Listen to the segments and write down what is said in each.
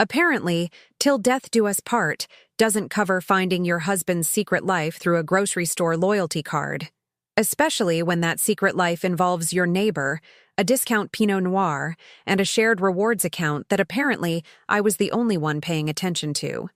Apparently, Till Death Do Us Part doesn't cover finding your husband's secret life through a grocery store loyalty card. Especially when that secret life involves your neighbor, a discount Pinot Noir, and a shared rewards account that apparently I was the only one paying attention to.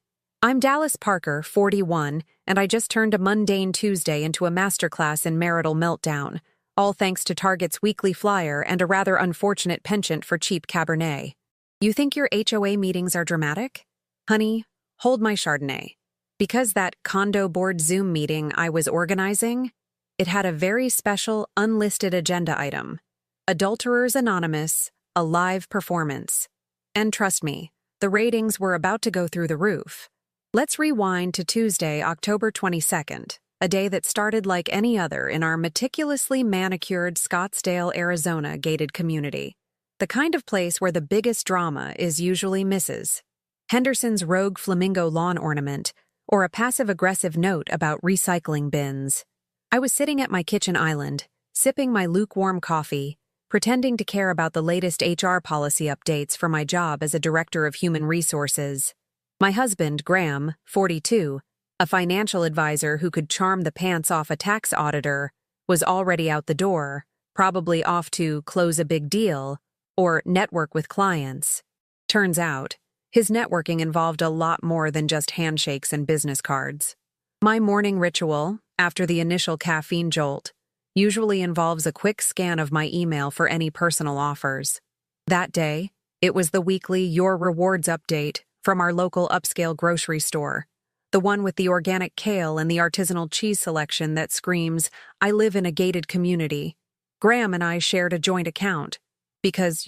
I'm Dallas Parker, 41, and I just turned a mundane Tuesday into a masterclass in marital meltdown, all thanks to Target's weekly flyer and a rather unfortunate penchant for cheap Cabernet. You think your HOA meetings are dramatic? Honey, hold my Chardonnay. Because that condo board Zoom meeting I was organizing, it had a very special, unlisted agenda item. Adulterers Anonymous, a live performance. And trust me, the ratings were about to go through the roof. Let's rewind to Tuesday, October 22nd, a day that started like any other in our meticulously manicured Scottsdale, Arizona gated community. The kind of place where the biggest drama is usually Mrs. Henderson's rogue flamingo lawn ornament, or a passive-aggressive note about recycling bins. I was sitting at my kitchen island, sipping my lukewarm coffee, pretending to care about the latest HR policy updates for my job as a director of human resources. My husband, Graham, 42, a financial advisor who could charm the pants off a tax auditor, was already out the door, probably off to close a big deal or network with clients. Turns out, his networking involved a lot more than just handshakes and business cards. My morning ritual, after the initial caffeine jolt, usually involves a quick scan of my email for any personal offers. That day, it was the weekly Your Rewards update from our local upscale grocery store, the one with the organic kale and the artisanal cheese selection that screams, "I live in a gated community." Graham and I shared a joint account, because,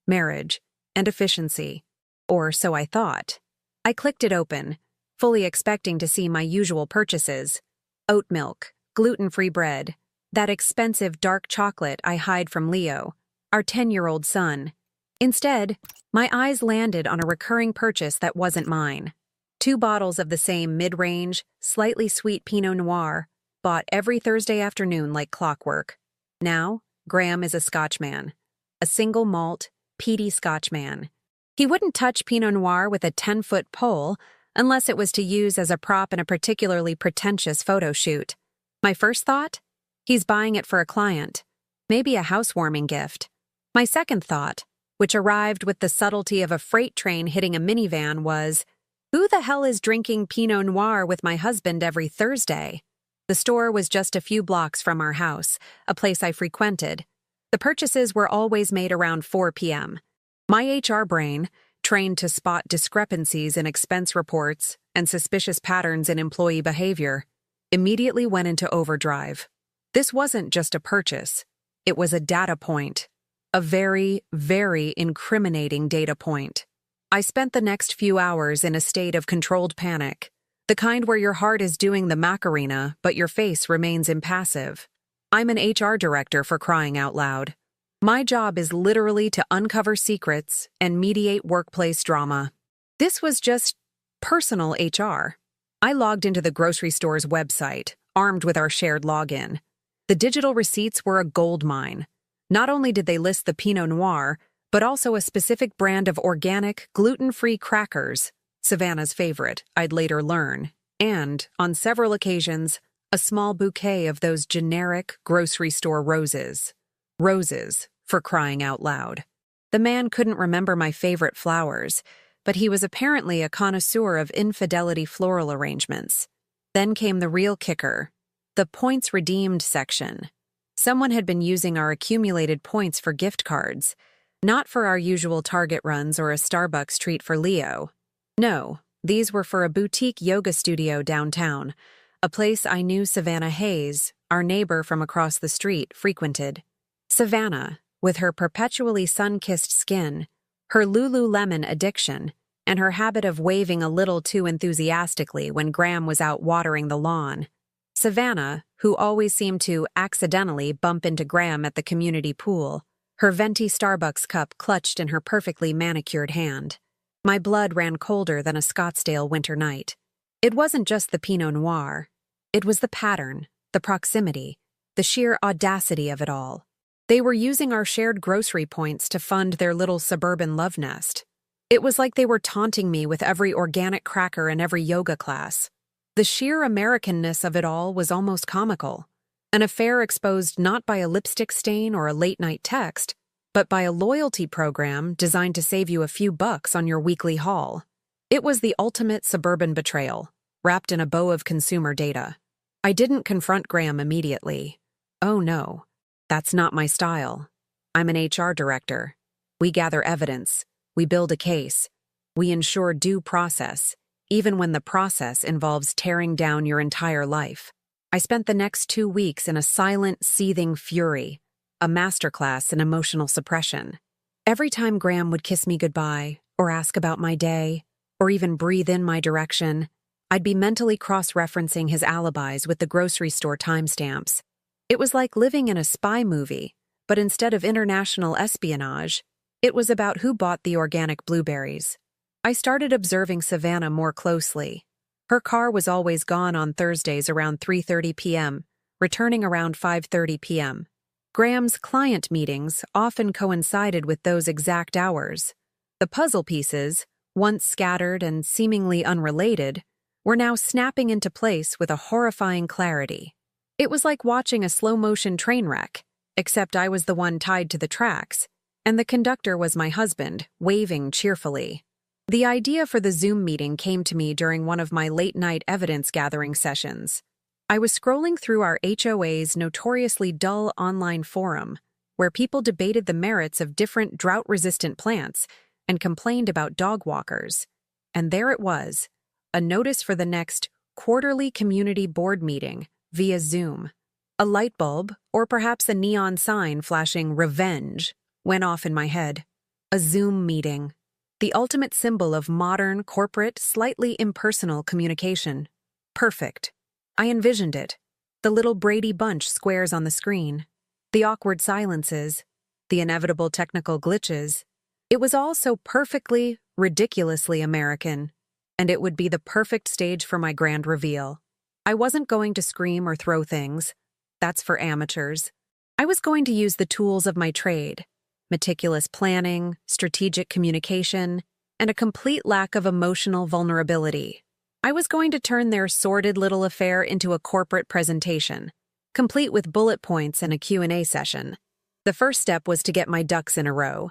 marriage and efficiency. Or so I thought. I clicked it open, fully expecting to see my usual purchases: oat milk, gluten-free bread, that expensive dark chocolate I hide from Leo, our 10-year-old son. Instead, my eyes landed on a recurring purchase that wasn't mine. 2 bottles of the same mid-range, slightly sweet Pinot Noir, bought every Thursday afternoon like clockwork. Now, Graham is a Scotchman. A single malt, peaty Scotchman. He wouldn't touch Pinot Noir with a 10-foot pole unless it was to use as a prop in a particularly pretentious photo shoot. My first thought? He's buying it for a client. Maybe a housewarming gift. My second thought, which arrived with the subtlety of a freight train hitting a minivan, was, who the hell is drinking Pinot Noir with my husband every Thursday? The store was just a few blocks from our house, a place I frequented. The purchases were always made around 4 p.m. My HR brain, trained to spot discrepancies in expense reports and suspicious patterns in employee behavior, immediately went into overdrive. This wasn't just a purchase. It was a data point. A very, very incriminating data point. I spent the next few hours in a state of controlled panic, the kind where your heart is doing the Macarena, but your face remains impassive. I'm an HR director, for crying out loud. My job is literally to uncover secrets and mediate workplace drama. This was just personal HR. I logged into the grocery store's website, armed with our shared login. The digital receipts were a gold mine. Not only did they list the Pinot Noir, but also a specific brand of organic, gluten-free crackers, Savannah's favorite, I'd later learn, and, on several occasions, a small bouquet of those generic grocery store roses. Roses, for crying out loud. The man couldn't remember my favorite flowers, but he was apparently a connoisseur of infidelity floral arrangements. Then came the real kicker, the points redeemed section. Someone had been using our accumulated points for gift cards, not for our usual Target runs or a Starbucks treat for Leo. No, these were for a boutique yoga studio downtown, a place I knew Savannah Hayes, our neighbor from across the street, frequented. Savannah, with her perpetually sun-kissed skin, her Lululemon addiction, and her habit of waving a little too enthusiastically when Graham was out watering the lawn. Savannah, who always seemed to accidentally bump into Graham at the community pool, her venti Starbucks cup clutched in her perfectly manicured hand. My blood ran colder than a Scottsdale winter night. It wasn't just the Pinot Noir. It was the pattern, the proximity, the sheer audacity of it all. They were using our shared grocery points to fund their little suburban love nest. It was like they were taunting me with every organic cracker and every yoga class. The sheer Americanness of it all was almost comical. An affair exposed not by a lipstick stain or a late-night text, but by a loyalty program designed to save you a few bucks on your weekly haul. It was the ultimate suburban betrayal, wrapped in a bow of consumer data. I didn't confront Graham immediately. Oh no, that's not my style. I'm an HR director. We gather evidence. We build a case. We ensure due process, even when the process involves tearing down your entire life. I spent the next 2 weeks in a silent, seething fury, a masterclass in emotional suppression. Every time Graham would kiss me goodbye, or ask about my day, or even breathe in my direction, I'd be mentally cross-referencing his alibis with the grocery store timestamps. It was like living in a spy movie, but instead of international espionage, it was about who bought the organic blueberries. I started observing Savannah more closely. Her car was always gone on Thursdays around 3:30 p.m., returning around 5:30 p.m. Graham's client meetings often coincided with those exact hours. The puzzle pieces, once scattered and seemingly unrelated, were now snapping into place with a horrifying clarity. It was like watching a slow-motion train wreck, except I was the one tied to the tracks, and the conductor was my husband, waving cheerfully. The idea for the Zoom meeting came to me during one of my late-night evidence-gathering sessions. I was scrolling through our HOA's notoriously dull online forum, where people debated the merits of different drought-resistant plants and complained about dog walkers. And there it was, a notice for the next quarterly community board meeting via Zoom. A light bulb, or perhaps a neon sign flashing "Revenge," went off in my head. A Zoom meeting. The ultimate symbol of modern, corporate, slightly impersonal communication. Perfect. I envisioned it. The little Brady Bunch squares on the screen. The awkward silences. The inevitable technical glitches. It was all so perfectly, ridiculously American. And it would be the perfect stage for my grand reveal. I wasn't going to scream or throw things. That's for amateurs. I was going to use the tools of my trade. Meticulous planning, strategic communication, and a complete lack of emotional vulnerability. I was going to turn their sordid little affair into a corporate presentation, complete with bullet points and a Q&A session. The first step was to get my ducks in a row.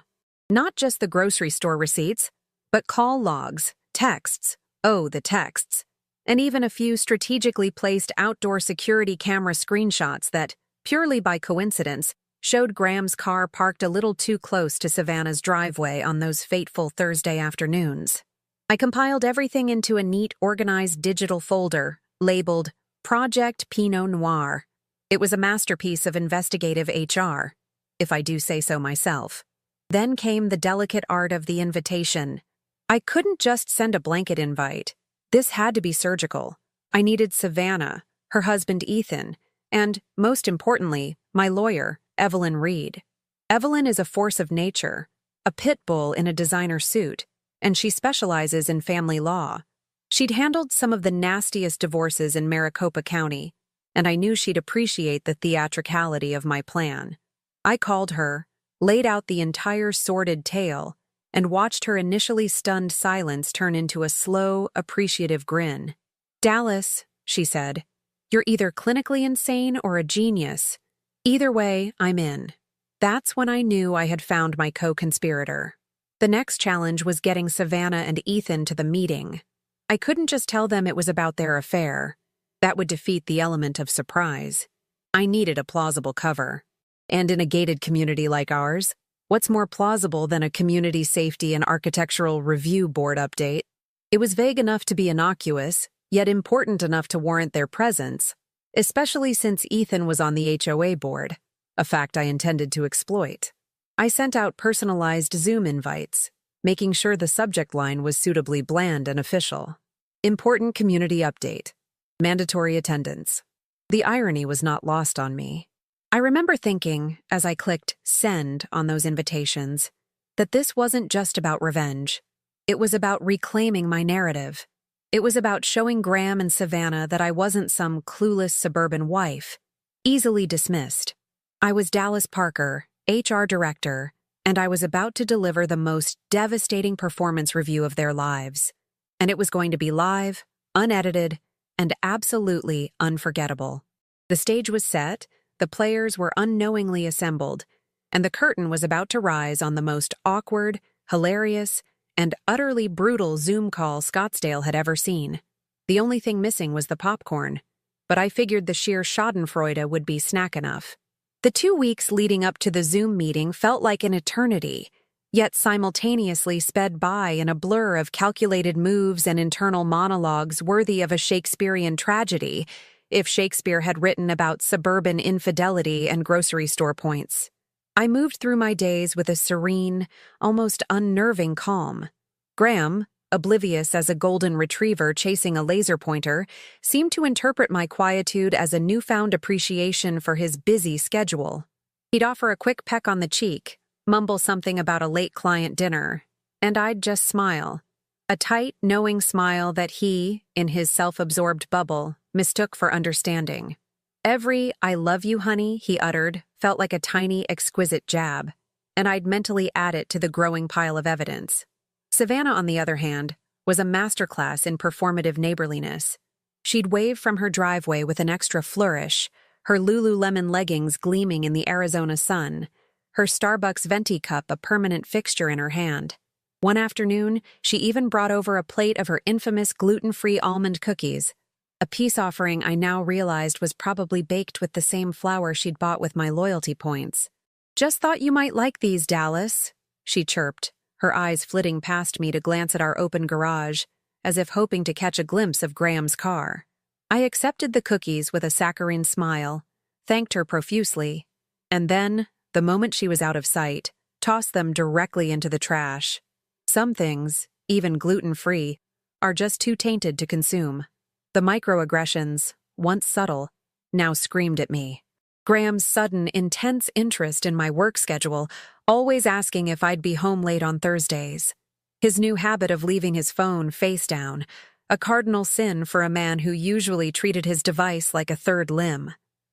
Not just the grocery store receipts, but call logs, texts, the texts, and even a few strategically placed outdoor security camera screenshots that, purely by coincidence, showed Graham's car parked a little too close to Savannah's driveway on those fateful Thursday afternoons. I compiled everything into a neat, organized digital folder labeled Project Pinot Noir. It was a masterpiece of investigative HR, if I do say so myself. Then came the delicate art of the invitation. I couldn't just send a blanket invite. This had to be surgical. I needed Savannah, her husband Ethan, and, most importantly, my lawyer, Evelyn Reed. Evelyn is a force of nature, a pit bull in a designer suit, and she specializes in family law. She'd handled some of the nastiest divorces in Maricopa County, and I knew she'd appreciate the theatricality of my plan. I called her, laid out the entire sordid tale, and watched her initially stunned silence turn into a slow, appreciative grin. "Dallas," she said, "you're either clinically insane or a genius. Either way, I'm in." That's when I knew I had found my co-conspirator. The next challenge was getting Savannah and Ethan to the meeting. I couldn't just tell them it was about their affair. That would defeat the element of surprise. I needed a plausible cover. And in a gated community like ours, what's more plausible than a community safety and architectural review board update? It was vague enough to be innocuous, yet important enough to warrant their presence, especially since Ethan was on the HOA board, a fact I intended to exploit. I sent out personalized Zoom invites, making sure the subject line was suitably bland and official. Important community update. Mandatory attendance. The irony was not lost on me. I remember thinking, as I clicked send on those invitations, that this wasn't just about revenge. It was about reclaiming my narrative. It was about showing Graham and Savannah that I wasn't some clueless suburban wife, easily dismissed. I was Dallas Parker, HR director, and I was about to deliver the most devastating performance review of their lives. And it was going to be live, unedited, and absolutely unforgettable. The stage was set, the players were unknowingly assembled, and the curtain was about to rise on the most awkward, hilarious, and utterly brutal Zoom call Scottsdale had ever seen. The only thing missing was the popcorn, but I figured the sheer schadenfreude would be snack enough. The 2 weeks leading up to the Zoom meeting felt like an eternity, yet simultaneously sped by in a blur of calculated moves and internal monologues worthy of a Shakespearean tragedy, if Shakespeare had written about suburban infidelity and grocery store points. I moved through my days with a serene, almost unnerving calm. Graham, oblivious as a golden retriever chasing a laser pointer, seemed to interpret my quietude as a newfound appreciation for his busy schedule. He'd offer a quick peck on the cheek, mumble something about a late client dinner, and I'd just smile. A tight, knowing smile that he, in his self-absorbed bubble, mistook for understanding. Every "I love you, honey," he uttered, felt like a tiny, exquisite jab, and I'd mentally add it to the growing pile of evidence. Savannah, on the other hand, was a masterclass in performative neighborliness. She'd wave from her driveway with an extra flourish, her Lululemon leggings gleaming in the Arizona sun, her Starbucks venti cup a permanent fixture in her hand. One afternoon, she even brought over a plate of her infamous gluten-free almond cookies, a peace offering I now realized was probably baked with the same flour she'd bought with my loyalty points. "Just thought you might like these, Dallas," she chirped, her eyes flitting past me to glance at our open garage, as if hoping to catch a glimpse of Graham's car. I accepted the cookies with a saccharine smile, thanked her profusely, and then, the moment she was out of sight, tossed them directly into the trash. Some things, even gluten-free, are just too tainted to consume. The microaggressions, once subtle, now screamed at me. Graham's sudden, intense interest in my work schedule, always asking if I'd be home late on Thursdays. His new habit of leaving his phone face down, a cardinal sin for a man who usually treated his device like a third limb.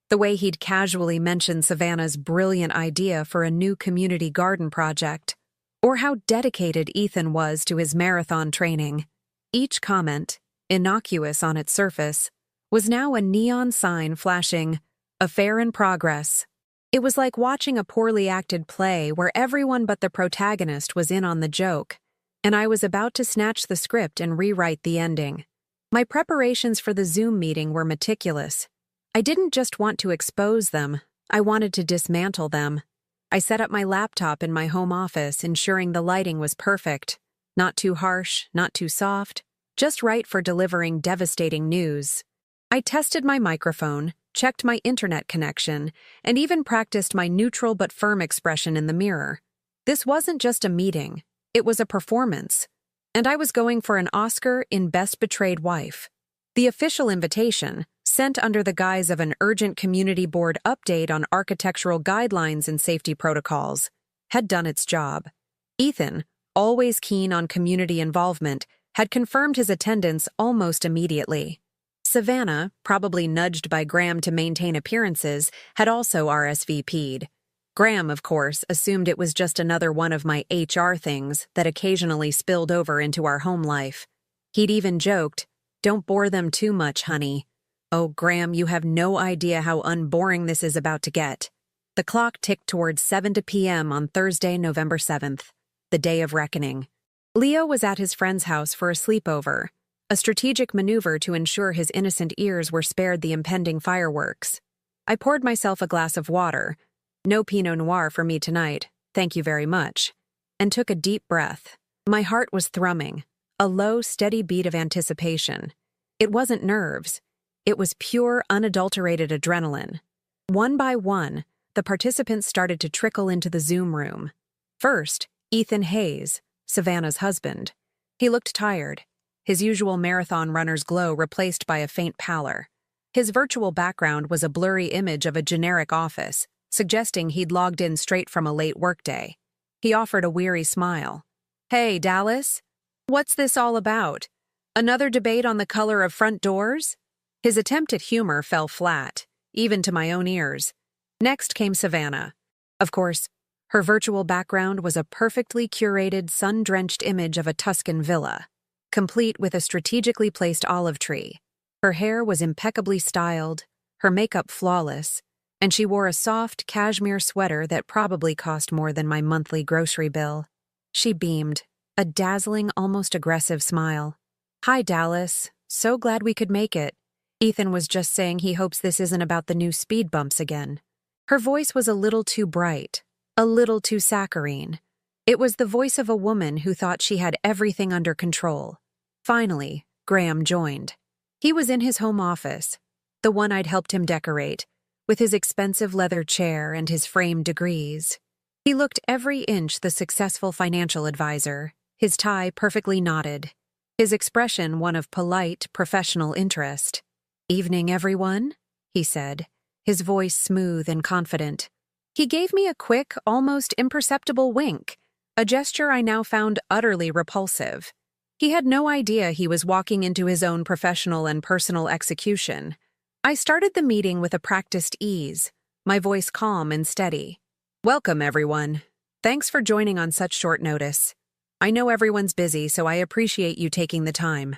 The way he'd casually mention Savannah's brilliant idea for a new community garden project, or how dedicated Ethan was to his marathon training. Each comment, innocuous on its surface, was now a neon sign flashing, "Affair in progress." It was like watching a poorly acted play where everyone but the protagonist was in on the joke, and I was about to snatch the script and rewrite the ending. My preparations for the Zoom meeting were meticulous. I didn't just want to expose them, I wanted to dismantle them. I set up my laptop in my home office, ensuring the lighting was perfect. Not too harsh, not too soft, just right for delivering devastating news. I tested my microphone, checked my internet connection, and even practiced my neutral but firm expression in the mirror. This wasn't just a meeting, it was a performance. And I was going for an Oscar in Best Betrayed Wife. The official invitation, sent under the guise of an urgent community board update on architectural guidelines and safety protocols, had done its job. Ethan, always keen on community involvement, had confirmed his attendance almost immediately. Savannah, probably nudged by Graham to maintain appearances, had also RSVP'd. Graham, of course, assumed it was just another one of my HR things that occasionally spilled over into our home life. He'd even joked, "Don't bore them too much, honey." Oh, Graham, you have no idea how unboring this is about to get. The clock ticked towards 7 p.m. on Thursday, November 7th, the day of reckoning. Leo was at his friend's house for a sleepover, a strategic maneuver to ensure his innocent ears were spared the impending fireworks. I poured myself a glass of water, no Pinot Noir for me tonight, thank you very much, and took a deep breath. My heart was thrumming, a low, steady beat of anticipation. It wasn't nerves. It was pure, unadulterated adrenaline. One by one, the participants started to trickle into the Zoom room. First, Ethan Hayes, Savannah's husband. He looked tired, his usual marathon runner's glow replaced by a faint pallor. His virtual background was a blurry image of a generic office, suggesting he'd logged in straight from a late workday. He offered a weary smile. "Hey, Dallas, what's this all about? Another debate on the color of front doors?" His attempt at humor fell flat, even to my own ears. Next came Savannah. Of course, Her virtual background was a perfectly curated, sun-drenched image of a Tuscan villa, complete with a strategically placed olive tree. Her hair was impeccably styled, her makeup flawless, and she wore a soft cashmere sweater that probably cost more than my monthly grocery bill. She beamed, a dazzling, almost aggressive smile. "Hi, Dallas. So glad we could make it. Ethan was just saying he hopes this isn't about the new speed bumps again." Her voice was a little too bright, a little too saccharine. It was the voice of a woman who thought she had everything under control. Finally, Graham joined. He was in his home office, the one I'd helped him decorate, with his expensive leather chair and his framed degrees. He looked every inch the successful financial advisor, his tie perfectly knotted, his expression one of polite, professional interest. "Evening, everyone," he said, his voice smooth and confident. He gave me a quick, almost imperceptible wink, a gesture I now found utterly repulsive. He had no idea he was walking into his own professional and personal execution. I started the meeting with a practiced ease, my voice calm and steady. "Welcome, everyone. Thanks for joining on such short notice. I know everyone's busy, so I appreciate you taking the time."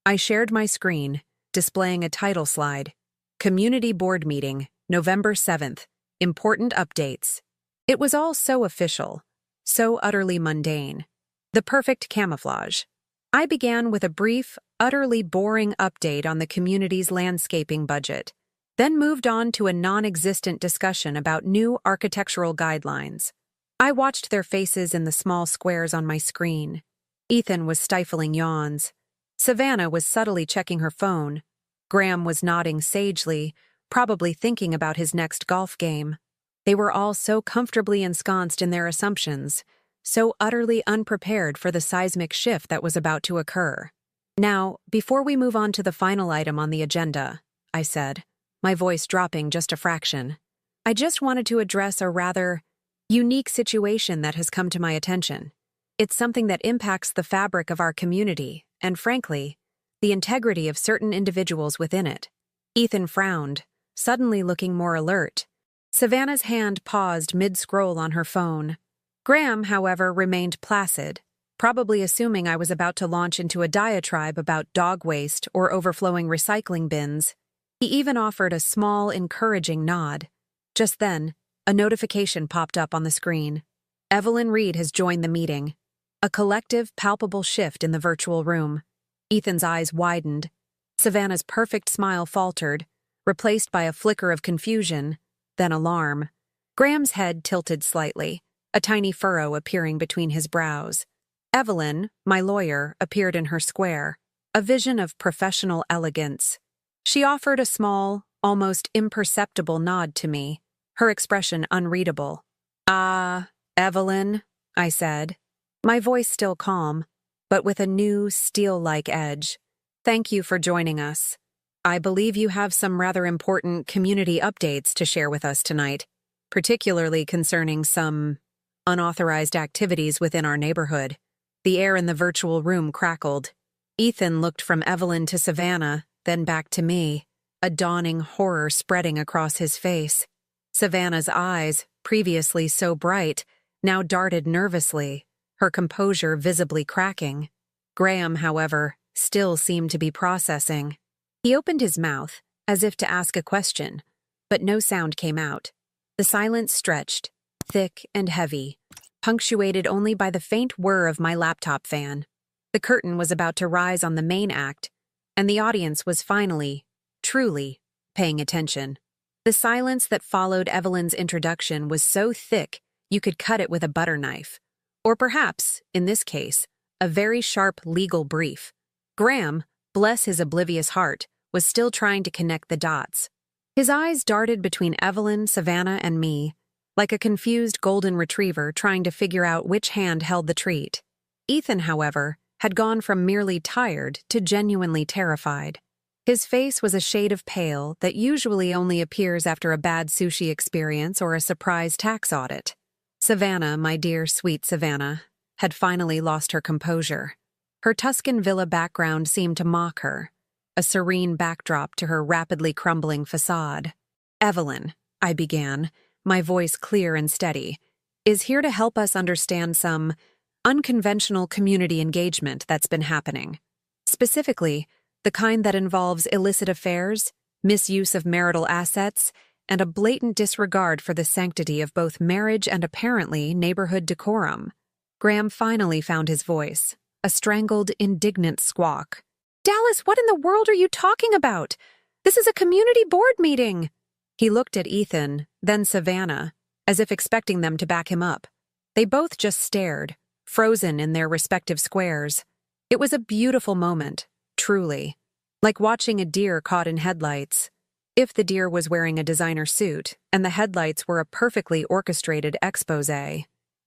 I shared my screen, displaying a title slide. Community Board Meeting, November 7th. Important updates. It was all so official, so utterly mundane. The perfect camouflage. I began with a brief, utterly boring update on the community's landscaping budget, then moved on to a non-existent discussion about new architectural guidelines. I watched their faces in the small squares on my screen. Ethan was stifling yawns. Savannah was subtly checking her phone. Graham was nodding sagely, probably thinking about his next golf game. They were all so comfortably ensconced in their assumptions, so utterly unprepared for the seismic shift that was about to occur. "Now, before we move on to the final item on the agenda," I said, my voice dropping just a fraction, "I just wanted to address a rather unique situation that has come to my attention. It's something that impacts the fabric of our community, and frankly, the integrity of certain individuals within it." Ethan frowned, suddenly looking more alert. Savannah's hand paused mid-scroll on her phone. Graham, however, remained placid, probably assuming I was about to launch into a diatribe about dog waste or overflowing recycling bins. He even offered a small, encouraging nod. Just then, a notification popped up on the screen. Evelyn Reed has joined the meeting. A collective, palpable shift in the virtual room. Ethan's eyes widened. Savannah's perfect smile faltered, replaced by a flicker of confusion, then alarm. Graham's head tilted slightly, a tiny furrow appearing between his brows. Evelyn, my lawyer, appeared in her square, a vision of professional elegance. She offered a small, almost imperceptible nod to me, her expression unreadable. "Ah, Evelyn," I said, my voice still calm, but with a new, steel-like edge. "Thank you for joining us. I believe you have some rather important community updates to share with us tonight, particularly concerning some unauthorized activities within our neighborhood." The air in the virtual room crackled. Ethan looked from Evelyn to Savannah, then back to me, a dawning horror spreading across his face. Savannah's eyes, previously so bright, now darted nervously, her composure visibly cracking. Graham, however, still seemed to be processing. He opened his mouth, as if to ask a question, but no sound came out. The silence stretched, thick and heavy, punctuated only by the faint whir of my laptop fan. The curtain was about to rise on the main act, and the audience was finally, truly, paying attention. The silence that followed Evelyn's introduction was so thick you could cut it with a butter knife, or perhaps, in this case, a very sharp legal brief. Graham, bless his oblivious heart, was still trying to connect the dots. His eyes darted between Evelyn, Savannah, and me, like a confused golden retriever trying to figure out which hand held the treat. Ethan, however, had gone from merely tired to genuinely terrified. His face was a shade of pale that usually only appears after a bad sushi experience or a surprise tax audit. Savannah, my dear sweet Savannah, had finally lost her composure. Her Tuscan villa background seemed to mock her, a serene backdrop to her rapidly crumbling facade. "Evelyn," I began, my voice clear and steady, is here to help us understand some unconventional community engagement that's been happening. Specifically, the kind that involves illicit affairs, misuse of marital assets, and a blatant disregard for the sanctity of both marriage and apparently neighborhood decorum. Graham finally found his voice, a strangled, indignant squawk. "Dallas, what in the world are you talking about? This is a community board meeting." He looked at Ethan, then Savannah, as if expecting them to back him up. They both just stared, frozen in their respective squares. It was a beautiful moment, truly, like watching a deer caught in headlights. If the deer was wearing a designer suit, and the headlights were a perfectly orchestrated exposé.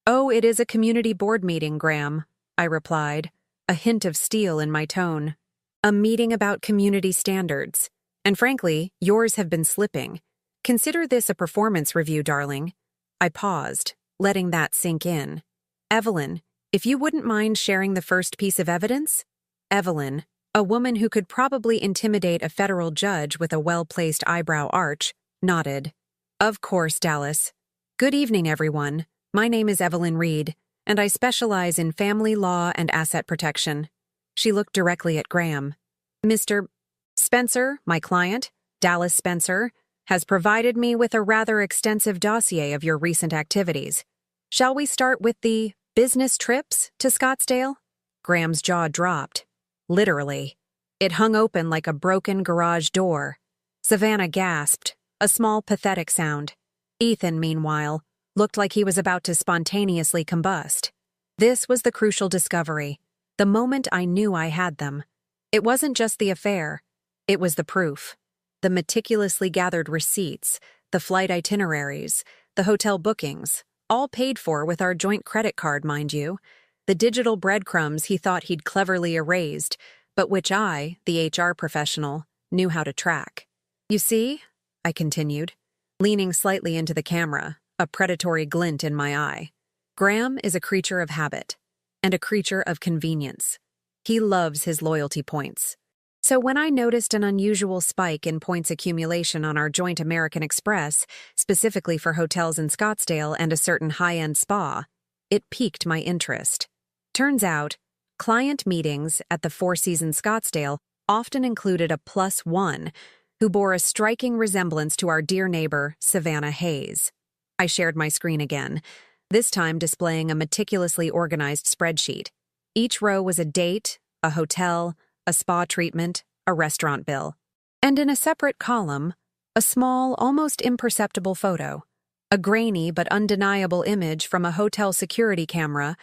"Oh, it is a community board meeting, Graham," I replied, a hint of steel in my tone. "A meeting about community standards. And frankly, yours have been slipping. Consider this a performance review, darling." I paused, letting that sink in. "Evelyn, if you wouldn't mind sharing the first piece of evidence?" Evelyn, a woman who could probably intimidate a federal judge with a well-placed eyebrow arch, nodded. "Of course, Dallas. Good evening, everyone. My name is Evelyn Reed, and I specialize in family law and asset protection." She looked directly at Graham. "Mr. Spencer, my client, Dallas Spencer, has provided me with a rather extensive dossier of your recent activities. Shall we start with the business trips to Scottsdale?" Graham's jaw dropped. Literally. It hung open like a broken garage door. Savannah gasped, a small pathetic sound. Ethan, meanwhile, looked like he was about to spontaneously combust. This was the crucial discovery, the moment I knew I had them. It wasn't just the affair, it was the proof. The meticulously gathered receipts, the flight itineraries, the hotel bookings, all paid for with our joint credit card, mind you. The digital breadcrumbs he thought he'd cleverly erased, but which I, the HR professional, knew how to track. "You see," I continued, leaning slightly into the camera, a predatory glint in my eye. "Graham is a creature of habit, and a creature of convenience. He loves his loyalty points. So when I noticed an unusual spike in points accumulation on our joint American Express, specifically for hotels in Scottsdale and a certain high-end spa, it piqued my interest. Turns out, client meetings at the Four Seasons Scottsdale often included a +1 who bore a striking resemblance to our dear neighbor, Savannah Hayes. I shared my screen again, this time displaying a meticulously organized spreadsheet. Each row was a date, a hotel, a spa treatment, a restaurant bill. And in a separate column, a small, almost imperceptible photo, a grainy but undeniable image from a hotel security camera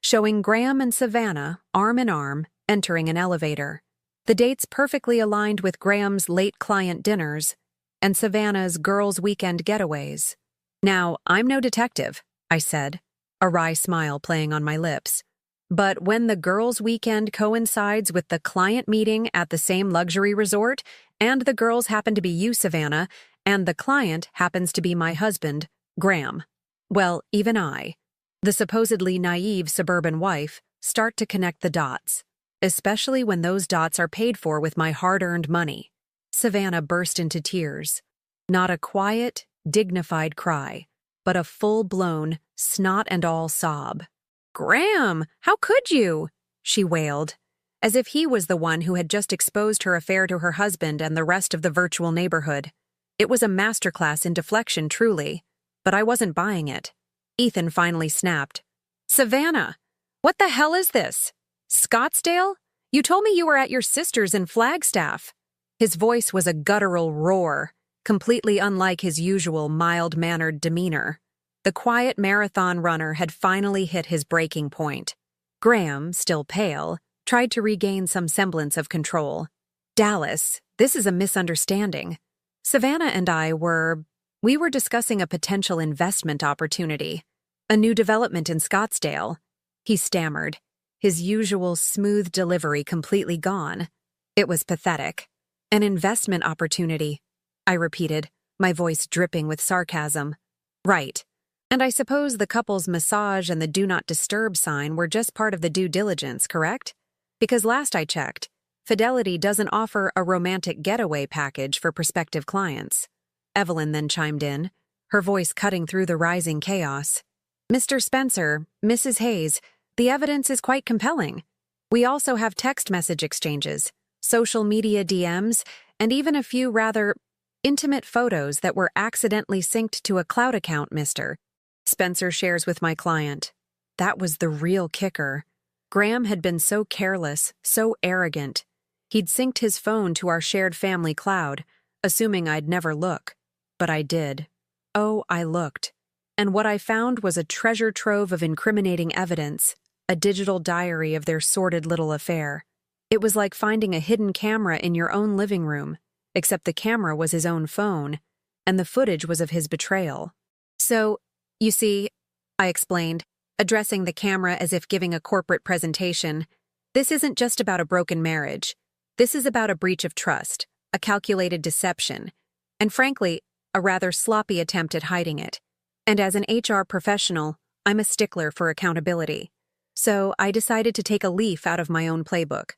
showing Graham and Savannah, arm in arm, entering an elevator. The dates perfectly aligned with Graham's late client dinners and Savannah's girls' weekend getaways. "Now, I'm no detective," I said, a wry smile playing on my lips. "But when the girls' weekend coincides with the client meeting at the same luxury resort, and the girls happen to be you, Savannah, and the client happens to be my husband, Graham, well, even I, the supposedly naive suburban wife, start to connect the dots, especially when those dots are paid for with my hard-earned money." Savannah burst into tears. Not a quiet, dignified cry, but a full-blown, snot-and-all sob. "Graham, how could you?" she wailed, as if he was the one who had just exposed her affair to her husband and the rest of the virtual neighborhood. It was a masterclass in deflection, truly, but I wasn't buying it. Ethan finally snapped. "Savannah, what the hell is this? Scottsdale? You told me you were at your sister's in Flagstaff." His voice was a guttural roar, completely unlike his usual mild-mannered demeanor. The quiet marathon runner had finally hit his breaking point. Graham, still pale, tried to regain some semblance of control. "Dallas, this is a misunderstanding. Savannah and we were discussing a potential investment opportunity, a new development in Scottsdale," he stammered, his usual smooth delivery completely gone. It was pathetic. "An investment opportunity," I repeated, my voice dripping with sarcasm. "Right. And I suppose the couple's massage and the do not disturb sign were just part of the due diligence, correct? Because last I checked, Fidelity doesn't offer a romantic getaway package for prospective clients." Evelyn then chimed in, her voice cutting through the rising chaos. Mr. Spencer, Mrs. Hayes, the evidence is quite compelling. We also have text message exchanges, social media DMs, and even a few rather intimate photos that were accidentally synced to a cloud account, Mr. Spencer shares with my client. That was the real kicker. Graham had been so careless, so arrogant. He'd synced his phone to our shared family cloud, assuming I'd never look. But I did. Oh, I looked. And what I found was a treasure trove of incriminating evidence, a digital diary of their sordid little affair. It was like finding a hidden camera in your own living room, except the camera was his own phone, and the footage was of his betrayal. So, you see, I explained, addressing the camera as if giving a corporate presentation, this isn't just about a broken marriage. This is about a breach of trust, a calculated deception, and frankly, a rather sloppy attempt at hiding it. And as an HR professional, I'm a stickler for accountability. So I decided to take a leaf out of my own playbook,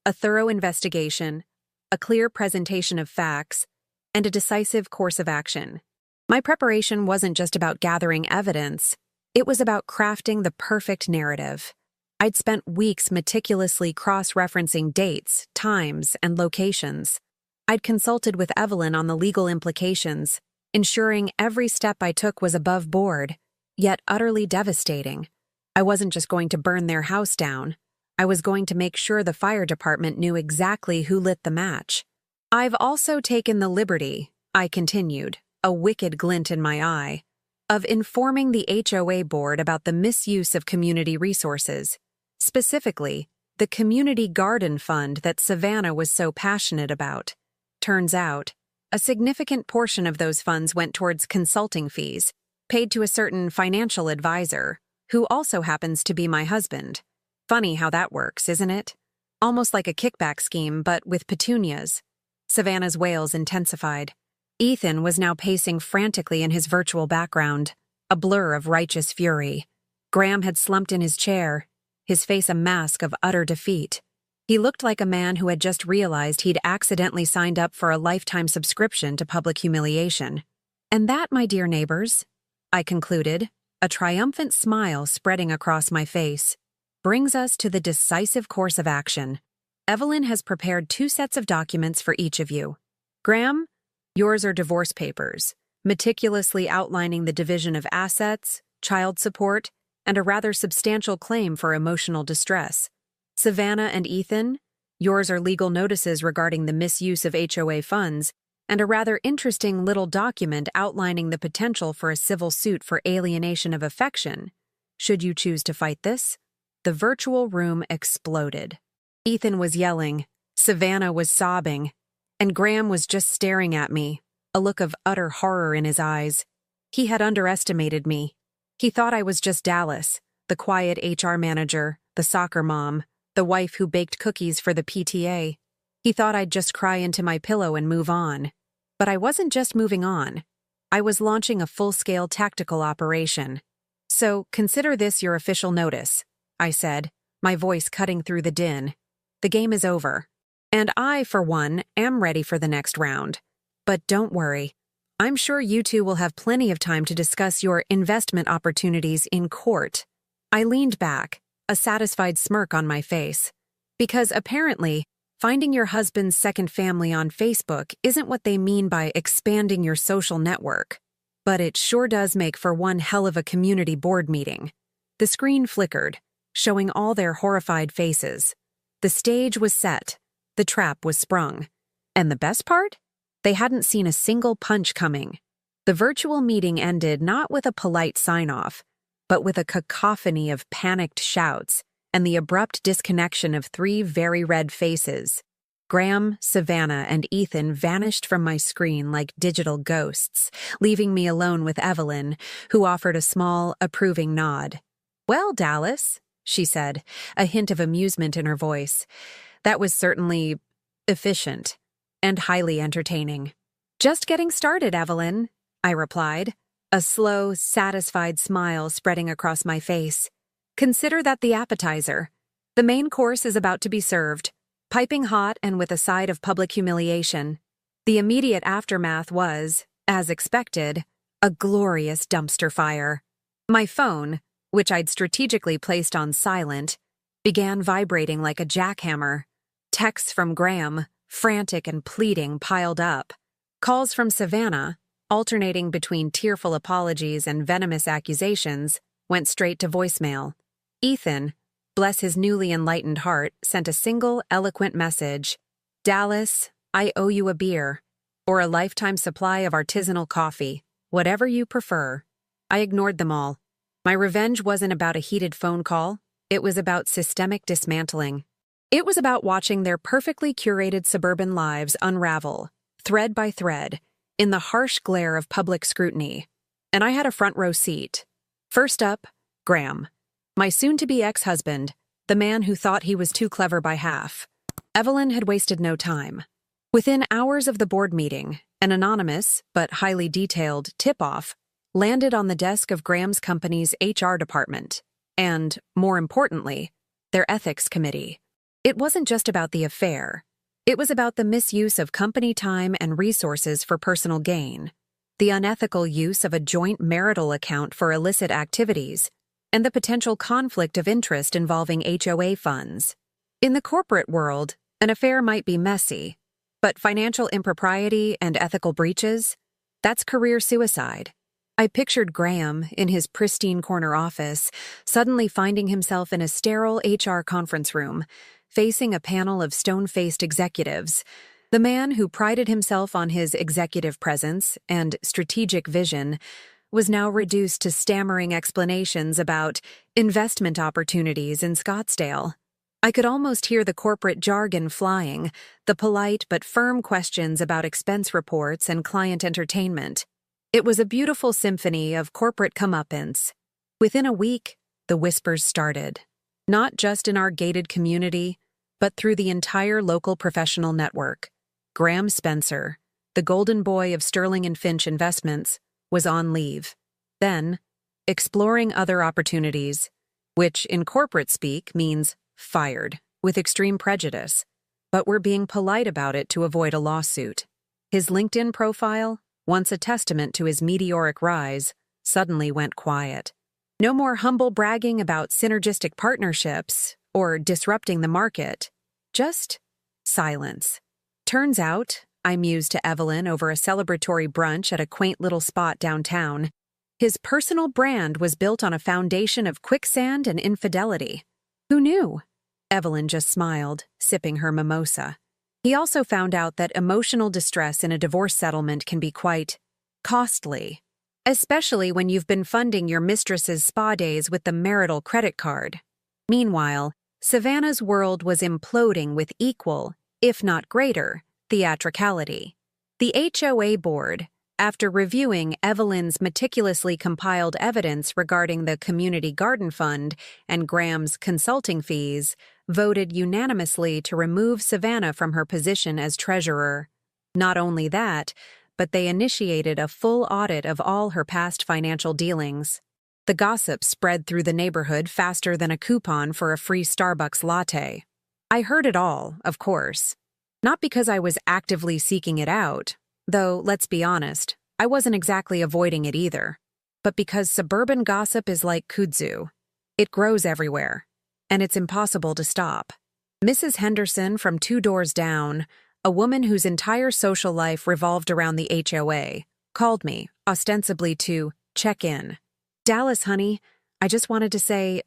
a thorough investigation, a clear presentation of facts, and a decisive course of action. My preparation wasn't just about gathering evidence, it was about crafting the perfect narrative. I'd spent weeks meticulously cross-referencing dates, times, and locations. I'd consulted with Evelyn on the legal implications, ensuring every step I took was above board, yet utterly devastating. I wasn't just going to burn their house down. I was going to make sure the fire department knew exactly who lit the match. I've also taken the liberty, I continued, a wicked glint in my eye, of informing the HOA board about the misuse of community resources, specifically, the community garden fund that Savannah was so passionate about. Turns out, a significant portion of those funds went towards consulting fees, paid to a certain financial advisor, who also happens to be my husband. Funny how that works, isn't it? Almost like a kickback scheme, but with petunias. Savannah's wails intensified. Ethan was now pacing frantically in his virtual background, a blur of righteous fury. Graham had slumped in his chair, his face a mask of utter defeat. He looked like a man who had just realized he'd accidentally signed up for a lifetime subscription to public humiliation. And that, my dear neighbors, I concluded, a triumphant smile spreading across my face, brings us to the decisive course of action. Evelyn has prepared 2 sets of documents for each of you. Graham, yours are divorce papers, meticulously outlining the division of assets, child support, and a rather substantial claim for emotional distress. Savannah and Ethan, yours are legal notices regarding the misuse of HOA funds and a rather interesting little document outlining the potential for a civil suit for alienation of affection. Should you choose to fight this? The virtual room exploded. Ethan was yelling, Savannah was sobbing, and Graham was just staring at me, a look of utter horror in his eyes. He had underestimated me. He thought I was just Dallas, the quiet HR manager, the soccer mom, the wife who baked cookies for the PTA. He thought I'd just cry into my pillow and move on. But I wasn't just moving on. I was launching a full-scale tactical operation. So consider this your official notice, I said, my voice cutting through the din. The game is over. And I, for one, am ready for the next round. But don't worry. I'm sure you two will have plenty of time to discuss your investment opportunities in court. I leaned back, a satisfied smirk on my face. Because apparently, finding your husband's second family on Facebook isn't what they mean by expanding your social network. But it sure does make for one hell of a community board meeting. The screen flickered, showing all their horrified faces. The stage was set. The trap was sprung. And the best part? They hadn't seen a single punch coming. The virtual meeting ended not with a polite sign-off, but with a cacophony of panicked shouts and the abrupt disconnection of 3 very red faces. Graham, Savannah, and Ethan vanished from my screen like digital ghosts, leaving me alone with Evelyn, who offered a small, approving nod. Well, Dallas, she said, a hint of amusement in her voice. That was certainly efficient and highly entertaining. Just getting started, Evelyn, I replied, a slow, satisfied smile spreading across my face. Consider that the appetizer. The main course is about to be served, piping hot and with a side of public humiliation. The immediate aftermath was, as expected, a glorious dumpster fire. My phone, which I'd strategically placed on silent, began vibrating like a jackhammer. Texts from Graham, frantic and pleading, piled up. Calls from Savannah, alternating between tearful apologies and venomous accusations, went straight to voicemail. Ethan, bless his newly enlightened heart, sent a single, eloquent message. Dallas, I owe you a beer, or a lifetime supply of artisanal coffee, whatever you prefer. I ignored them all. My revenge wasn't about a heated phone call. It was about systemic dismantling. It was about watching their perfectly curated suburban lives unravel, thread by thread, in the harsh glare of public scrutiny. And I had a front row seat. First up, Graham, my soon-to-be ex-husband, the man who thought he was too clever by half. Evelyn had wasted no time. Within hours of the board meeting, an anonymous, but highly detailed, tip-off landed on the desk of Graham's company's HR department, and, more importantly, their ethics committee. It wasn't just about the affair. It was about the misuse of company time and resources for personal gain, the unethical use of a joint marital account for illicit activities, and the potential conflict of interest involving HOA funds. In the corporate world, an affair might be messy, but financial impropriety and ethical breaches, that's career suicide. I pictured Graham, in his pristine corner office, suddenly finding himself in a sterile HR conference room, facing a panel of stone-faced executives. The man who prided himself on his executive presence and strategic vision was now reduced to stammering explanations about investment opportunities in Scottsdale. I could almost hear the corporate jargon flying, the polite but firm questions about expense reports and client entertainment. It was a beautiful symphony of corporate comeuppance. Within a week, the whispers started. Not just in our gated community, but through the entire local professional network. Graham Spencer, the golden boy of Sterling and Finch Investments, was on leave. Then, exploring other opportunities, which in corporate speak means fired, with extreme prejudice, but we're being polite about it to avoid a lawsuit. His LinkedIn profile, once a testament to his meteoric rise, suddenly went quiet. No more humble bragging about synergistic partnerships or disrupting the market, just silence. Turns out, I mused to Evelyn over a celebratory brunch at a quaint little spot downtown, his personal brand was built on a foundation of quicksand and infidelity. Who knew? Evelyn just smiled, sipping her mimosa. He also found out that emotional distress in a divorce settlement can be quite costly, especially when you've been funding your mistress's spa days with the marital credit card. Meanwhile, Savannah's world was imploding with equal, if not greater, theatricality. The HOA board, after reviewing Evelyn's meticulously compiled evidence regarding the community garden fund and Graham's consulting fees, voted unanimously to remove Savannah from her position as treasurer. Not only that, but they initiated a full audit of all her past financial dealings. The gossip spread through the neighborhood faster than a coupon for a free Starbucks latte. I heard it all, of course. Not because I was actively seeking it out, though, let's be honest, I wasn't exactly avoiding it either, but because suburban gossip is like kudzu. It grows everywhere, and it's impossible to stop. Mrs. Henderson from 2 doors down, a woman whose entire social life revolved around the HOA, called me, ostensibly to check in. "Dallas, honey, I just wanted to say,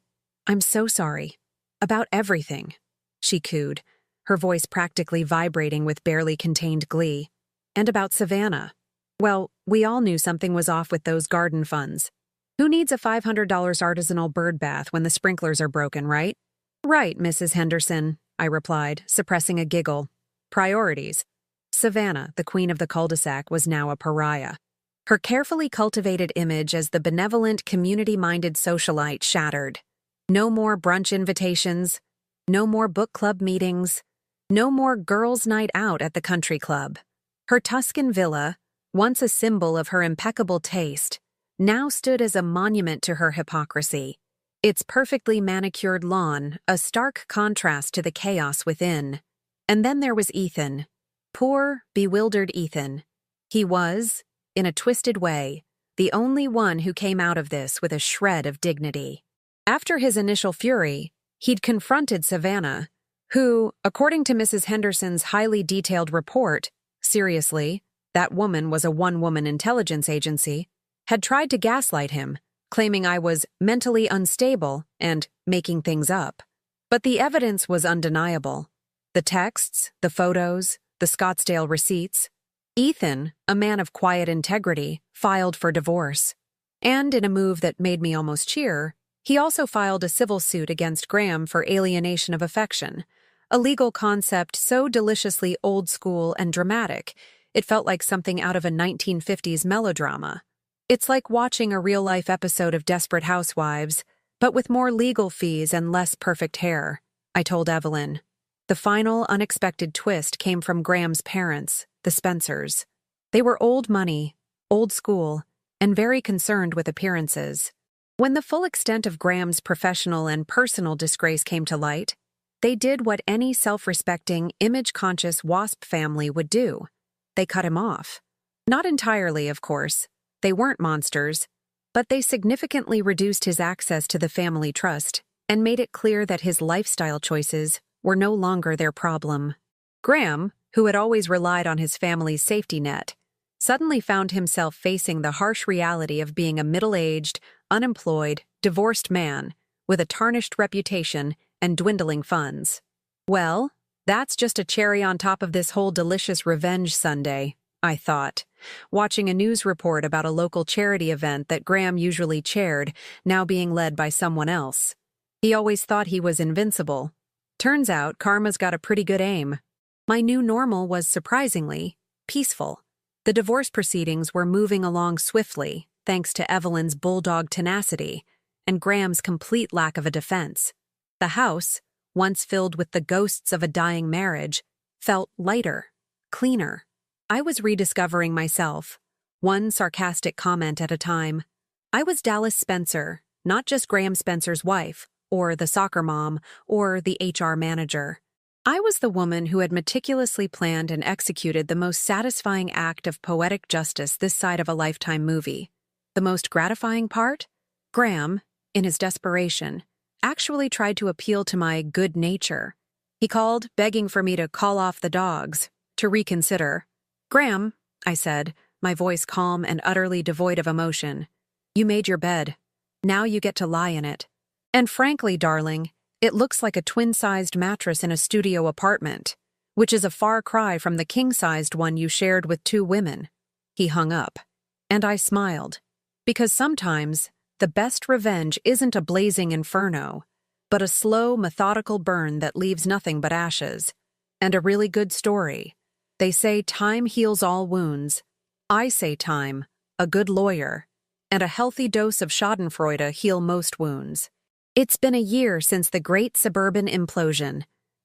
I'm so sorry. About everything," she cooed, her voice practically vibrating with barely contained glee. "And about Savannah. Well, we all knew something was off with those garden funds. Who needs a $500 artisanal bird bath when the sprinklers are broken, right?" "Right, Mrs. Henderson," I replied, suppressing a giggle. Priorities. Savannah, the queen of the cul-de-sac, was now a pariah. Her carefully cultivated image as the benevolent, community-minded socialite shattered. No more brunch invitations, no more book club meetings, no more girls' night out at the country club. Her Tuscan villa, once a symbol of her impeccable taste, now stood as a monument to her hypocrisy. Its perfectly manicured lawn, a stark contrast to the chaos within. And then there was Ethan. Poor, bewildered Ethan. He was, in a twisted way, the only one who came out of this with a shred of dignity. After his initial fury, he'd confronted Savannah, who, according to Mrs. Henderson's highly detailed report, seriously, that woman was a one-woman intelligence agency, had tried to gaslight him, claiming I was mentally unstable and making things up. But the evidence was undeniable. The texts, the photos, the Scottsdale receipts. Ethan, a man of quiet integrity, filed for divorce. And in a move that made me almost cheer, he also filed a civil suit against Graham for alienation of affection, a legal concept so deliciously old-school and dramatic, it felt like something out of a 1950s melodrama. It's like watching a real-life episode of Desperate Housewives, but with more legal fees and less perfect hair, I told Evelyn. The final, unexpected twist came from Graham's parents, the Spencers. They were old money, old school, and very concerned with appearances. When the full extent of Graham's professional and personal disgrace came to light, they did what any self-respecting, image-conscious WASP family would do. They cut him off. Not entirely, of course. They weren't monsters, but they significantly reduced his access to the family trust and made it clear that his lifestyle choices were no longer their problem. Graham, who had always relied on his family's safety net, suddenly found himself facing the harsh reality of being a middle-aged, unemployed, divorced man with a tarnished reputation and dwindling funds. Well, that's just a cherry on top of this whole delicious revenge Sunday, I thought, watching a news report about a local charity event that Graham usually chaired, now being led by someone else. He always thought he was invincible. Turns out karma's got a pretty good aim. My new normal was surprisingly peaceful. The divorce proceedings were moving along swiftly, thanks to Evelyn's bulldog tenacity and Graham's complete lack of a defense. The house, once filled with the ghosts of a dying marriage, felt lighter, cleaner. I was rediscovering myself, one sarcastic comment at a time. I was Dallas Spencer, not just Graham Spencer's wife, or the soccer mom, or the HR manager. I was the woman who had meticulously planned and executed the most satisfying act of poetic justice this side of a Lifetime movie. The most gratifying part? Graham, in his desperation, actually tried to appeal to my good nature. He called, begging for me to call off the dogs, to reconsider. "Graham," I said, my voice calm and utterly devoid of emotion, "you made your bed. Now you get to lie in it. And frankly, darling, it looks like a twin-sized mattress in a studio apartment, which is a far cry from the king-sized one you shared with 2 women. He hung up. And I smiled. Because sometimes, the best revenge isn't a blazing inferno, but a slow, methodical burn that leaves nothing but ashes. And a really good story. They say time heals all wounds. I say time, a good lawyer, and a healthy dose of schadenfreude heal most wounds. It's been a year since the great suburban implosion.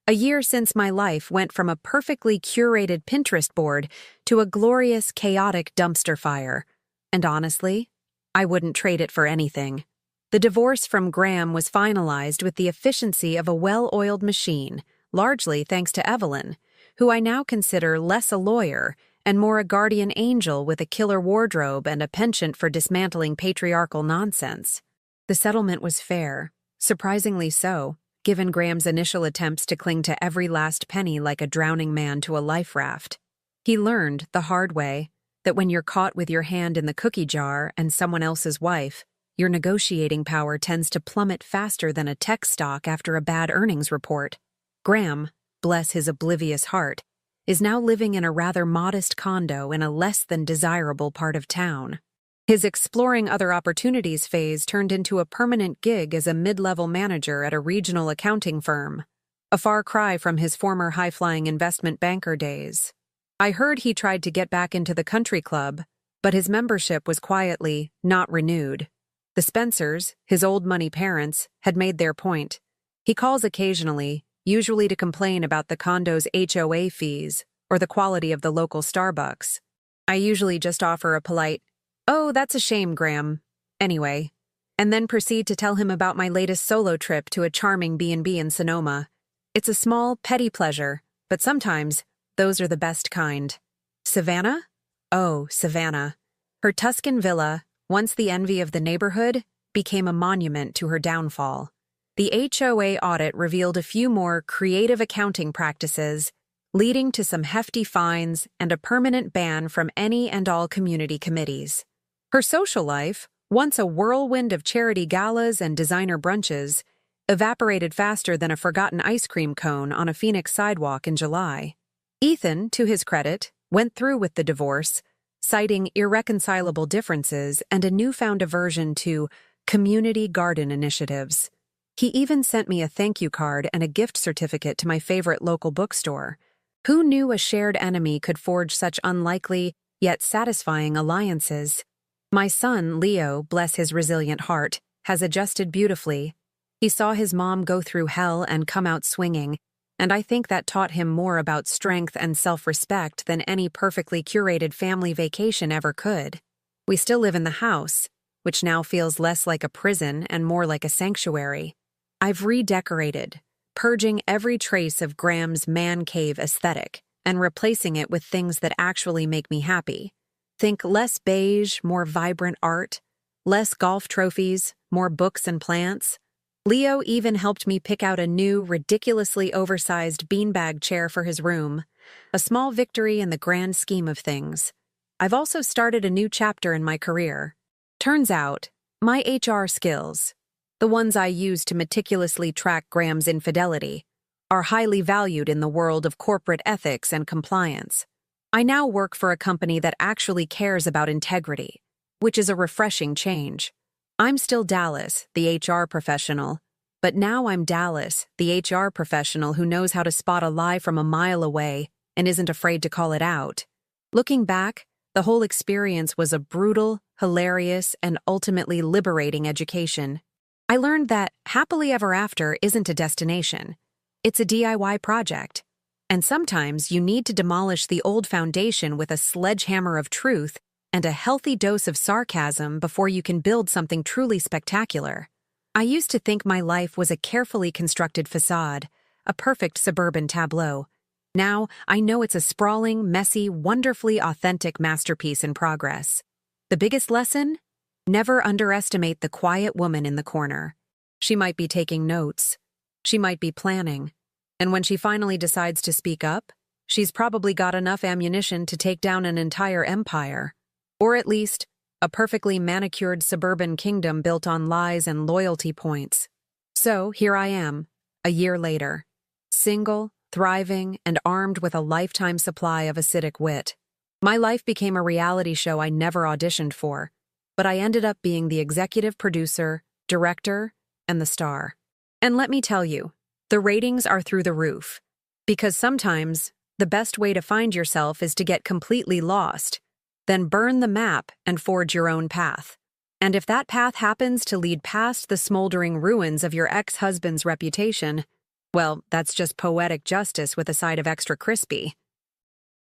A year since my life went from a perfectly curated Pinterest board to a glorious, chaotic dumpster fire. And honestly, I wouldn't trade it for anything. The divorce from Graham was finalized with the efficiency of a well-oiled machine, largely thanks to Evelyn, who I now consider less a lawyer and more a guardian angel with a killer wardrobe and a penchant for dismantling patriarchal nonsense. The settlement was fair, surprisingly so, given Graham's initial attempts to cling to every last penny like a drowning man to a life raft. He learned, the hard way, that when you're caught with your hand in the cookie jar and someone else's wife, your negotiating power tends to plummet faster than a tech stock after a bad earnings report. Graham, bless his oblivious heart, is now living in a rather modest condo in a less than desirable part of town. His exploring other opportunities phase turned into a permanent gig as a mid-level manager at a regional accounting firm, a far cry from his former high-flying investment banker days. I heard he tried to get back into the country club, but his membership was quietly not renewed. The Spencers, his old money parents, had made their point. He calls occasionally, usually to complain about the condo's HOA fees or the quality of the local Starbucks. I usually just offer a polite, "Oh, that's a shame, Graham," anyway, and then proceed to tell him about my latest solo trip to a charming B&B in Sonoma. It's a small, petty pleasure, but sometimes those are the best kind. Savannah? Oh, Savannah. Her Tuscan villa, once the envy of the neighborhood, became a monument to her downfall. The HOA audit revealed a few more creative accounting practices, leading to some hefty fines and a permanent ban from any and all community committees. Her social life, once a whirlwind of charity galas and designer brunches, evaporated faster than a forgotten ice cream cone on a Phoenix sidewalk in July. Ethan, to his credit, went through with the divorce, citing irreconcilable differences and a newfound aversion to community garden initiatives. He even sent me a thank you card and a gift certificate to my favorite local bookstore. Who knew a shared enemy could forge such unlikely, yet satisfying alliances? My son, Leo, bless his resilient heart, has adjusted beautifully. He saw his mom go through hell and come out swinging, and I think that taught him more about strength and self-respect than any perfectly curated family vacation ever could. We still live in the house, which now feels less like a prison and more like a sanctuary. I've redecorated, purging every trace of Graham's man cave aesthetic and replacing it with things that actually make me happy. Think less beige, more vibrant art, less golf trophies, more books and plants. Leo even helped me pick out a new, ridiculously oversized beanbag chair for his room, a small victory in the grand scheme of things. I've also started a new chapter in my career. Turns out, my HR skills, the ones I use to meticulously track Graham's infidelity, are highly valued in the world of corporate ethics and compliance. I now work for a company that actually cares about integrity, which is a refreshing change. I'm still Dallas, the HR professional, but now I'm Dallas, the HR professional who knows how to spot a lie from a mile away and isn't afraid to call it out. Looking back, the whole experience was a brutal, hilarious, and ultimately liberating education. I learned that happily ever after isn't a destination. It's a DIY project. And sometimes you need to demolish the old foundation with a sledgehammer of truth and a healthy dose of sarcasm before you can build something truly spectacular. I used to think my life was a carefully constructed facade, a perfect suburban tableau. Now, I know it's a sprawling, messy, wonderfully authentic masterpiece in progress. The biggest lesson? Never underestimate the quiet woman in the corner. She might be taking notes. She might be planning. And when she finally decides to speak up, she's probably got enough ammunition to take down an entire empire. Or at least, a perfectly manicured suburban kingdom built on lies and loyalty points. So, here I am, a year later. Single, thriving, and armed with a lifetime supply of acidic wit. My life became a reality show I never auditioned for, but I ended up being the executive producer, director, and the star. And let me tell you, the ratings are through the roof. Because sometimes, the best way to find yourself is to get completely lost, then burn the map and forge your own path. And if that path happens to lead past the smoldering ruins of your ex-husband's reputation, well, that's just poetic justice with a side of extra crispy.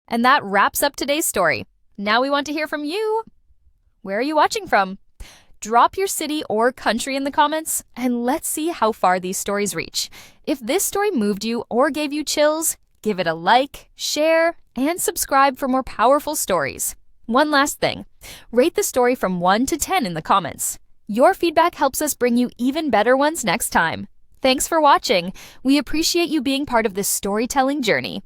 And that wraps up today's story. Now we want to hear from you. Where are you watching from? Drop your city or country in the comments, and let's see how far these stories reach. If this story moved you or gave you chills, give it a like, share, and subscribe for more powerful stories. One last thing, rate the story from 1 to 10 in the comments. Your feedback helps us bring you even better ones next time. Thanks for watching. We appreciate you being part of this storytelling journey.